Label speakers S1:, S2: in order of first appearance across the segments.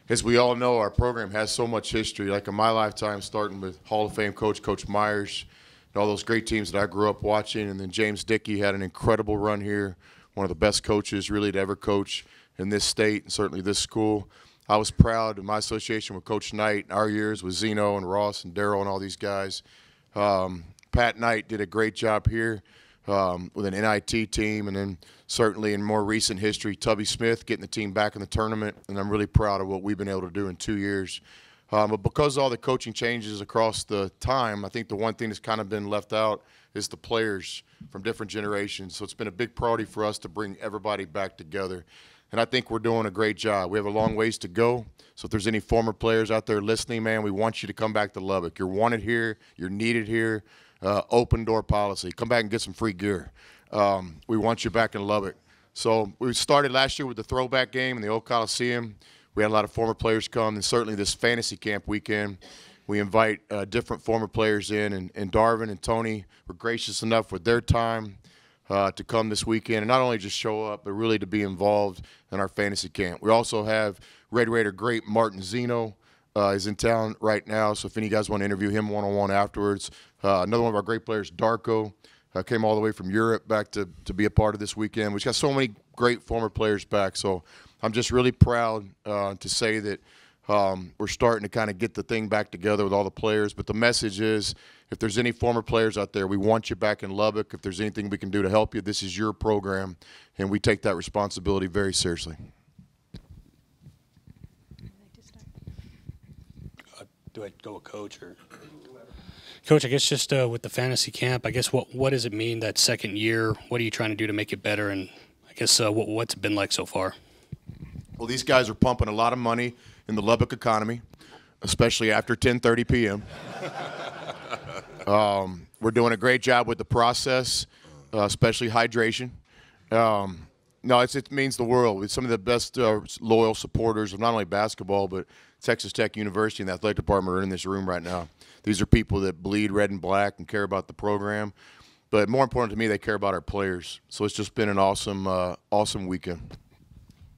S1: As we all know, our program has so much history. Like in my lifetime, starting with Hall of Fame Coach Myers, and all those great teams that I grew up watching, and then James Dickey had an incredible run here, one of the best coaches really to ever coach in this state and certainly this school. I was proud of my association with Coach Knight, our years with Zeno and Ross and Darryl and all these guys. Pat Knight did a great job here with an NIT team, and then certainly in more recent history, Tubby Smith getting the team back in the tournament, and I'm really proud of what we've been able to do in 2 years. But because of all the coaching changes across the time, I think the one thing that's kind of been left out is the players from different generations. So it's been a big priority for us to bring everybody back together. And I think we're doing a great job. We have a long ways to go. So if there's any former players out there listening, man, we want you to come back to Lubbock. You're wanted here. You're needed here. Open door policy. Come back and get some free gear. We want you back in Lubbock. So we started last year with the throwback game in the old Coliseum. We had a lot of former players come, and certainly this fantasy camp weekend, we invite different former players in, and Darvin and Tony were gracious enough with their time to come this weekend and not only just show up, but really to be involved in our fantasy camp. We also have Red Raider great Martin Zeno is in town right now, so if any of you guys want to interview him one-on-one afterwards. Another one of our great players, Darko, came all the way from Europe back to be a part of this weekend. We've got so many great former players back, so I'm just really proud to say that we're starting to kind of get the thing back together with all the players. But the message is, if there's any former players out there, we want you back in Lubbock. If there's anything we can do to help you, this is your program, and we take that responsibility very seriously.
S2: Do I go with Coach or? Coach, I guess just with the fantasy camp, I guess what does it mean that second year? What are you trying to do to make it better? And I guess what's it been like so far?
S1: Well, these guys are pumping a lot of money in the Lubbock economy, especially after 10:30 p.m. We're doing a great job with the process, especially hydration. No, it means the world. With some of the best loyal supporters of not only basketball, but Texas Tech University and the athletic department are in this room right now. These are people that bleed red and black and care about the program. But more important to me, they care about our players. So it's just been an awesome, awesome weekend.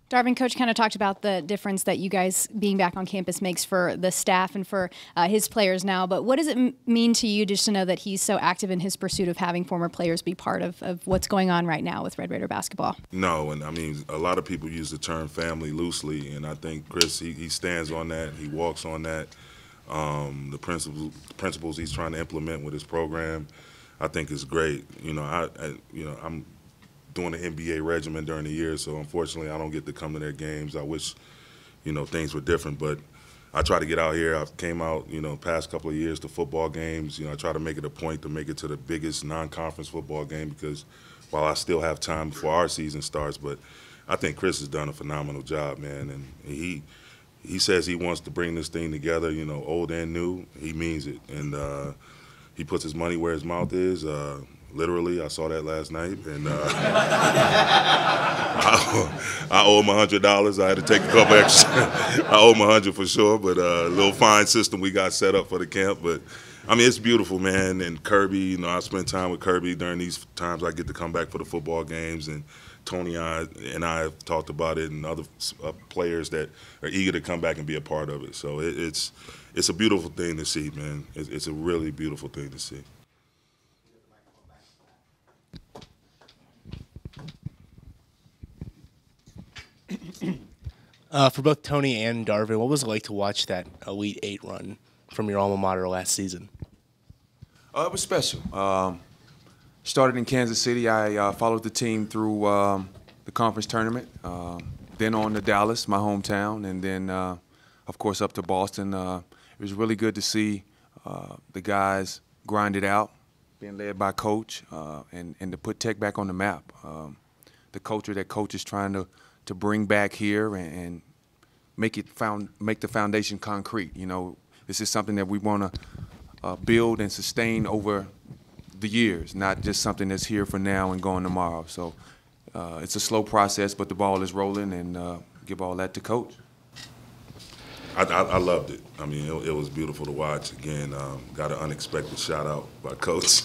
S3: Darvin, Coach kind of talked about the difference that you guys being back on campus makes for the staff and for his players now. But what does it mean to you just to know that he's so active in his pursuit of having former players be part of what's going on right now with Red Raider basketball?
S4: No, and I mean, a lot of people use the term family loosely, and I think Chris, he stands on that. He walks on that. The principles he's trying to implement with his program, I think is great. I'm doing the NBA regimen during the year, so unfortunately I don't get to come to their games. I wish, things were different, but I try to get out here. I've came out, past couple of years to football games. I try to make it a point to make it to the biggest non-conference football game because while I still have time before our season starts, but I think Chris has done a phenomenal job, man, and he says he wants to bring this thing together, old and new. He means it, and he puts his money where his mouth is. Literally, I saw that last night, and I owe him $100. I had to take a couple extra. I owe him $100 for sure, but a little fine system we got set up for the camp. But I mean, it's beautiful, man. And Kirby, I spend time with Kirby during these times I get to come back for the football games, and Tony and I have talked about it, and other players that are eager to come back and be a part of it. So it's a beautiful thing to see, man. It's a really beautiful thing to see.
S5: For both Tony and Darvin, what was it like to watch that Elite Eight run from your alma mater last season?
S6: It was special. Started in Kansas City. I followed the team through the conference tournament, then on to Dallas, my hometown, and then, of course, up to Boston. It was really good to see the guys grind it out, being led by Coach, and to put Tech back on the map. The culture that Coach is trying to bring back here and make the foundation concrete. This is something that we want to build and sustain over the years, not just something that's here for now and going tomorrow. So it's a slow process, but the ball is rolling, and give all that to Coach.
S4: I loved it. I mean, it was beautiful to watch. Again, got an unexpected shout out by Coach.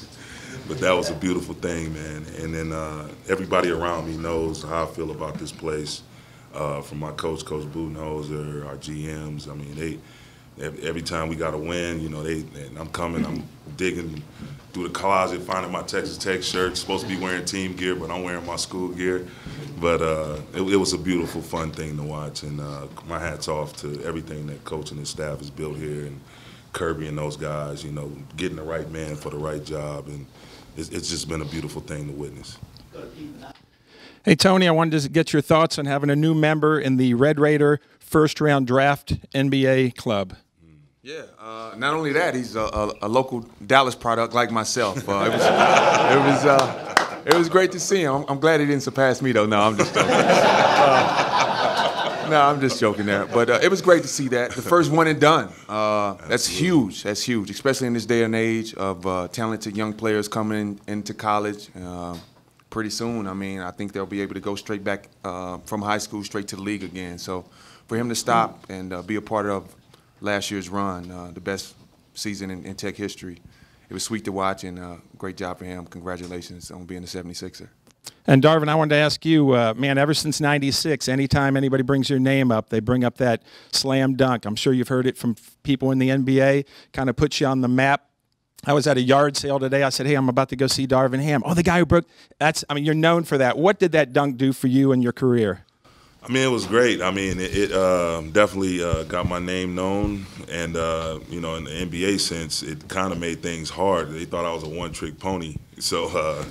S4: But that was a beautiful thing, man. And then everybody around me knows how I feel about this place. from my coach, Coach Budenholzer, our GMs. I mean, every time we got a win, you know, and I'm digging through the closet, finding my Texas Tech shirt. Supposed to be wearing team gear, but I'm wearing my school gear. But it was a beautiful, fun thing to watch, and my hat's off to everything that Coach and his staff has built here, and Kirby and those guys, you know, getting the right man for the right job, and it's just been a beautiful thing to witness.
S7: Hey, Tony, I wanted to get your thoughts on having a new member in the Red Raider first-round draft NBA club.
S6: Yeah, not only that, he's a local Dallas product like myself. It was great to see him. I'm glad he didn't surpass me, though. No, I'm just joking. I'm just joking there. But it was great to see that. The first one and done. That's huge. That's huge, especially in this day and age of talented young players coming into college. Pretty soon, I mean, I think they'll be able to go straight back from high school straight to the league again. So for him to stop and be a part of last year's run, the best season in Tech history, it was sweet to watch, and great job for him. Congratulations on being a 76er.
S7: And Darvin, I wanted to ask you, man, ever since '96, anytime anybody brings your name up, they bring up that slam dunk. I'm sure you've heard it from people in the NBA, kind of puts you on the map. I was at a yard sale today. I said, hey, I'm about to go see Darvin Ham. Oh, the guy who broke – I mean, you're known for that. What did that dunk do for you and your career?
S4: I mean, it was great. I mean, it definitely got my name known. And, you know, in the NBA sense, it kind of made things hard. They thought I was a one-trick pony. So,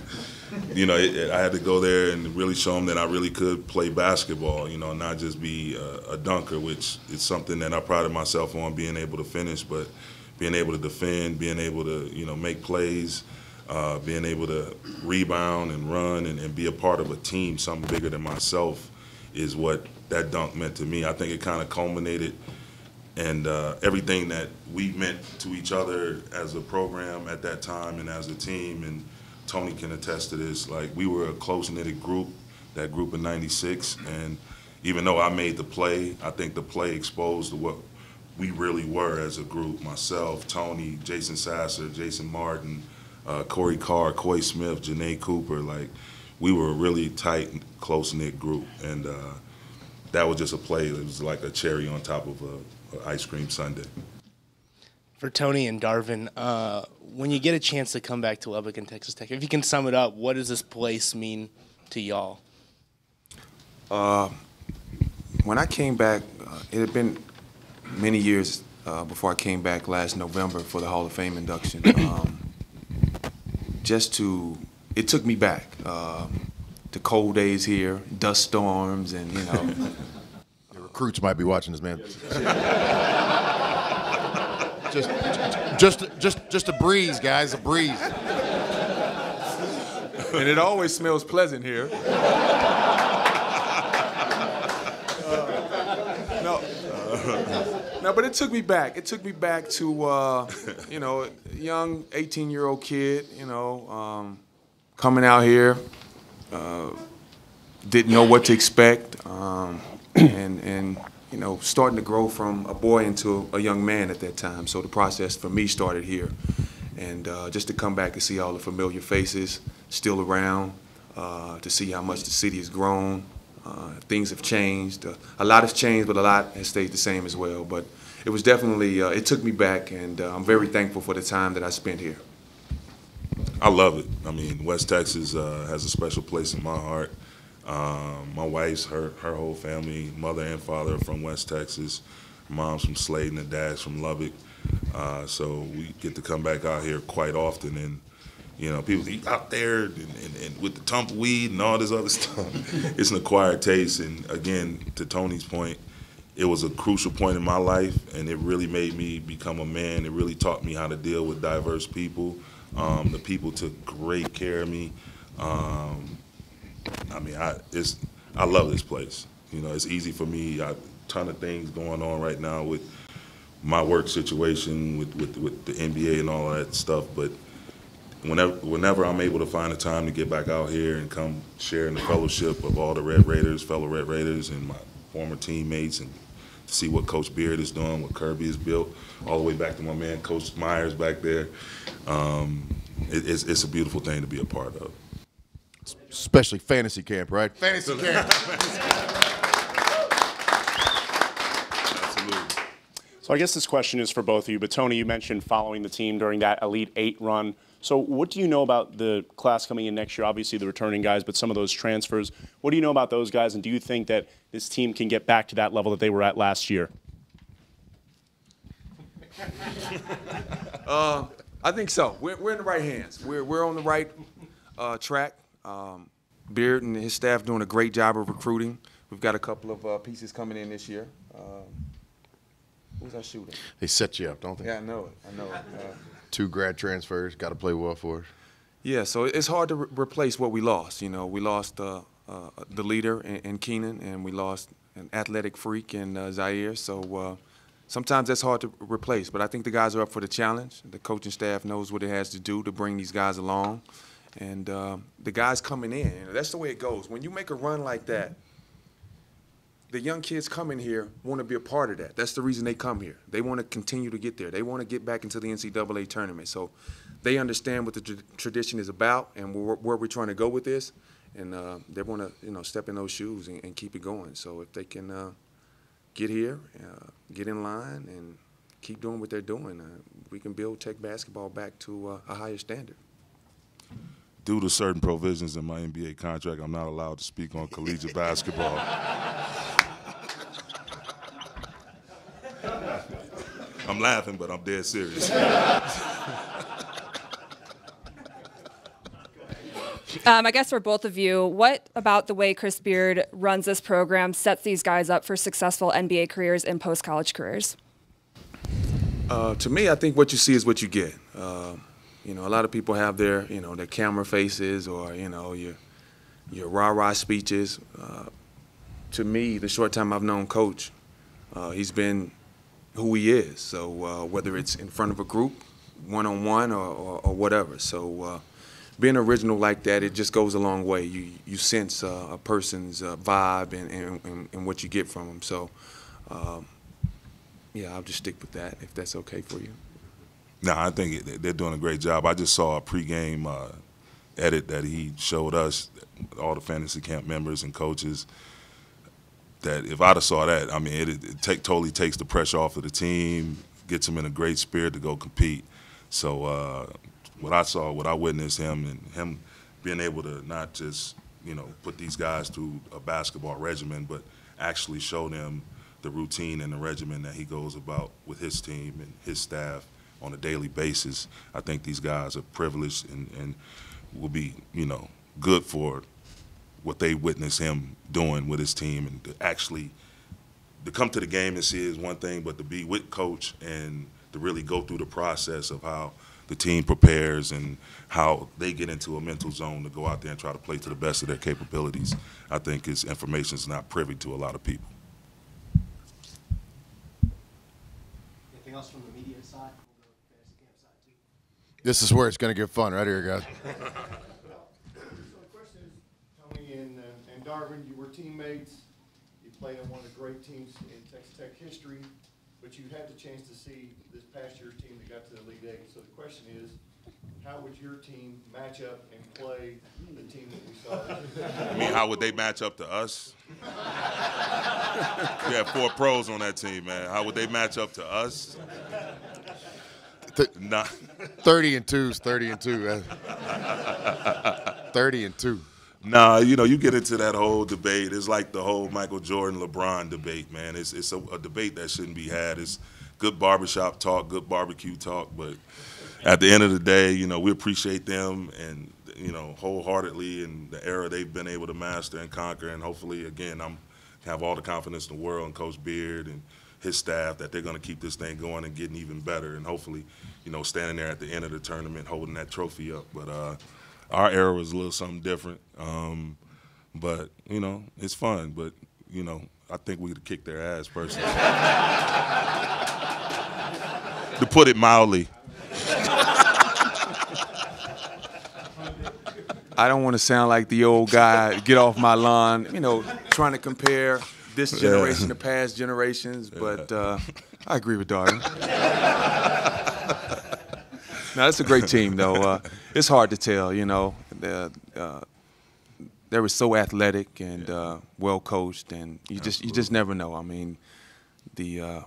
S4: you know, I had to go there and really show them that I really could play basketball, you know, not just be a dunker, which is something that I prided myself on, being able to finish, but being able to defend, being able to, you know, make plays, being able to rebound and run and be a part of a team, something bigger than myself, is what that dunk meant to me. I think it kind of culminated and everything that we meant to each other as a program at that time and as a team, and Tony can attest to this, like we were a close-knitted group, that group in '96, and even though I made the play, I think the play exposed what we really were as a group. Myself, Tony, Jason Sasser, Jason Martin, Corey Carr, Coy Smith, Janae Cooper, like we were a really tight, close-knit group, and that was just a play. It was like a cherry on top of an ice cream sundae.
S5: For Tony and Darvin, when you get a chance to come back to Lubbock and Texas Tech, if you can sum it up, what does this place mean to y'all?
S6: When I came back, it had been many years before I came back last November for the Hall of Fame induction. It took me back to cold days here, dust storms, and you know.
S1: The recruits might be watching this, man. just a breeze, guys, a breeze.
S6: And it always smells pleasant here. No, but it took me back. It took me back to, you know, a young 18-year-old kid, you know, coming out here, didn't know what to expect, and you know, starting to grow from a boy into a young man at that time. So the process for me started here. And just to come back and see all the familiar faces still around, to see how much the city has grown. Things have changed. A lot has changed, but a lot has stayed the same as well. But it was definitely, it took me back, and I'm very thankful for the time that I spent here.
S4: I love it. I mean, West Texas has a special place in my heart. My wife's, her whole family, mother and father, are from West Texas. Mom's from Sladen and dad's from Lubbock. So we get to come back out here quite often, and you know, people eat out there and with the tumbleweed and all this other stuff. It's an acquired taste, and again, to Tony's point, it was a crucial point in my life, and it really made me become a man. It really taught me how to deal with diverse people. The people took great care of me. I mean, I love this place. You know, it's easy for me. I have a ton of things going on right now with my work situation, with the NBA and all of that stuff, but whenever I'm able to find the time to get back out here and come share in the fellowship of all the fellow Red Raiders and my former teammates, and see what Coach Beard is doing, what Kirby has built, all the way back to my man Coach Myers back there, it's a beautiful thing to be a part of.
S1: Especially fantasy camp, right? Fantasy camp.
S8: So I guess this question is for both of you, but Tony, you mentioned following the team during that Elite Eight run. So what do you know about the class coming in next year? Obviously the returning guys, but some of those transfers. What do you know about those guys, and do you think that this team can get back to that level that they were at last year?
S6: I think so. We're in the right hands. We're on the right track. Beard and his staff doing a great job of recruiting. We've got a couple of pieces coming in this year. Who's our shooter?
S1: They set you up, don't they?
S6: Yeah, I know it. I know it.
S1: 2 grad transfers, got to play well for us.
S6: Yeah, so it's hard to replace what we lost. You know, we lost the leader in Keenan, and we lost an athletic freak in Zaire. So sometimes that's hard to replace. But I think the guys are up for the challenge. The coaching staff knows what it has to do to bring these guys along. And the guys coming in, that's the way it goes. When you make a run like that, the young kids coming here want to be a part of that. That's the reason they come here. They want to continue to get there. They want to get back into the NCAA tournament. So they understand what the tradition is about and where we're trying to go with this. And they want to, step in those shoes and keep it going. So if they can get here, get in line, and keep doing what they're doing, we can build Tech basketball back to a higher standard.
S4: Due to certain provisions in my NBA contract, I'm not allowed to speak on collegiate basketball. I'm laughing, but I'm dead serious.
S9: I guess for both of you, what about the way Chris Beard runs this program sets these guys up for successful NBA careers and post-college careers?
S6: To me, I think what you see is what you get. A lot of people have their camera faces or, your rah-rah speeches. To me, the short time I've known Coach, he's been who he is. So whether it's in front of a group, one-on-one, or whatever. So being original like that, it just goes a long way. You sense a person's vibe and what you get from them. So, yeah, I'll just stick with that if that's okay for you.
S4: No, I think they're doing a great job. I just saw a pregame edit that he showed us, all the fantasy camp members and coaches, that if I'd have saw that, I mean, it totally takes the pressure off of the team, gets them in a great spirit to go compete. So what I saw, what I witnessed him being able to not just, put these guys through a basketball regimen, but actually show them the routine and the regimen that he goes about with his team and his staff on a daily basis. I think these guys are privileged and will be, good for what they witness him doing with his team, and to come to the game and see is one thing, but to be with Coach and to really go through the process of how the team prepares and how they get into a mental zone to go out there and try to play to the best of their capabilities, I think is information is not privy to a lot of people.
S5: Anything else from the media side? We'll go to the fantasy camp side too.
S1: This is where it's going to get fun right here, guys.
S10: So the question is, Tony and Darvin, you were teammates. You played on one of the great teams in Texas Tech history, but you had the chance to see this past year's team that got to the Elite Eight. So the question is, how would your team match up and play the team that we saw?
S4: I mean, how would they match up to us? We had 4 pros on that team, man. How would they match up to us? Nah.
S1: 30-2 is 30-2. 30-2.
S4: Nah, you get into that whole debate. It's like the whole Michael Jordan, LeBron debate, man. It's a debate that shouldn't be had. It's good barbershop talk, good barbecue talk, but at the end of the day, we appreciate them and, wholeheartedly in the era they've been able to master and conquer. And hopefully, again, have all the confidence in the world in Coach Beard and his staff that they're going to keep this thing going and getting even better. And hopefully, standing there at the end of the tournament holding that trophy up. But our era was a little something different. But, it's fun. But, I think we could kick their ass personally. To put it mildly.
S6: I don't want to sound like the old guy, get off my lawn, trying to compare this generation to past generations, but I agree with Darvin. No, it's a great team, though. It's hard to tell, they were so athletic and well coached, and you just never know. I mean, the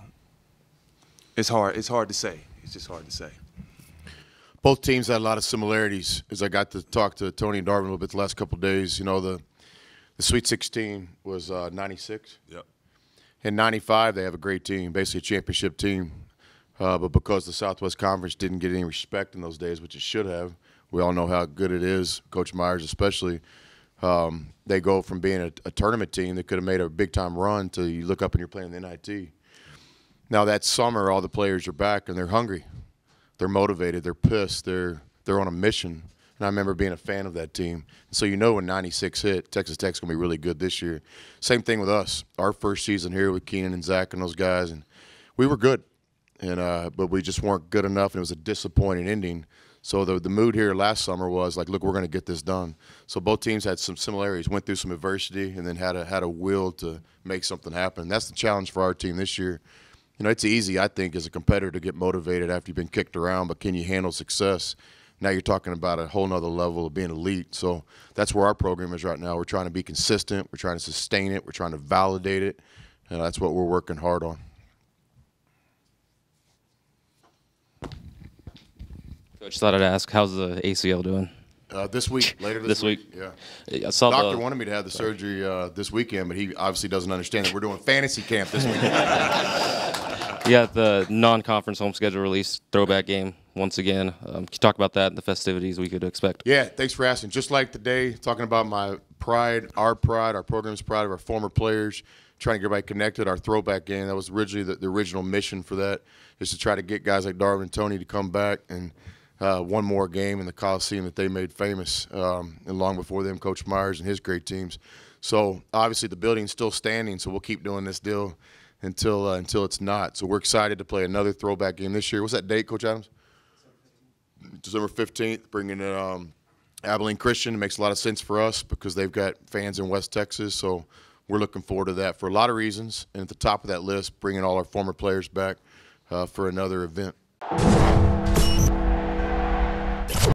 S6: It's hard. It's hard to say. It's just hard to say.
S1: Both teams had a lot of similarities. As I got to talk to Tony and Darvin a little bit the last couple of days, you know, the Sweet 16 was 96.
S4: Yep.
S1: In 95, they have a great team, basically a championship team. But because the Southwest Conference didn't get any respect in those days, which it should have, we all know how good it is, Coach Myers especially, they go from being a tournament team that could have made a big-time run to you look up and you're playing the NIT. Now that summer, all the players are back and they're hungry. They're motivated. They're pissed. They're on a mission. And I remember being a fan of that team. So you know when 96 hit, Texas Tech's going to be really good this year. Same thing with us. Our first season here with Keenan and Zach and those guys, and we were good. But we just weren't good enough, and it was a disappointing ending. So the mood here last summer was like, look, we're going to get this done. So both teams had some similarities, went through some adversity, and then had a will to make something happen. That's the challenge for our team this year. You know, it's easy, I think, as a competitor to get motivated after you've been kicked around, but can you handle success? Now you're talking about a whole nother level of being elite. So that's where our program is right now. We're trying to be consistent. We're trying to sustain it. We're trying to validate it. And that's what we're working hard on.
S11: Coach, thought I'd ask, how's the ACL doing?
S1: This week, later this week. Yeah.
S11: I saw
S1: Doctor wanted me to have the surgery this weekend, but he obviously doesn't understand that we're doing fantasy camp this weekend.
S11: You got the non-conference home schedule release, throwback game once again. Can you talk about that and the festivities we could expect?
S1: Yeah, thanks for asking. Just like today, talking about my pride, our program's pride of our former players, trying to get everybody connected, our throwback game. That was originally the original mission for that, is to try to get guys like Darvin and Tony to come back and one more game in the Coliseum that they made famous, and long before them, Coach Myers and his great teams. So obviously the building's still standing, so we'll keep doing this deal until it's not. So we're excited to play another throwback game this year. What's that date, Coach Adams? December 15th, bringing in Abilene Christian. It makes a lot of sense for us because they've got fans in West Texas, so we're looking forward to that for a lot of reasons. And at the top of that list, bringing all our former players back for another event.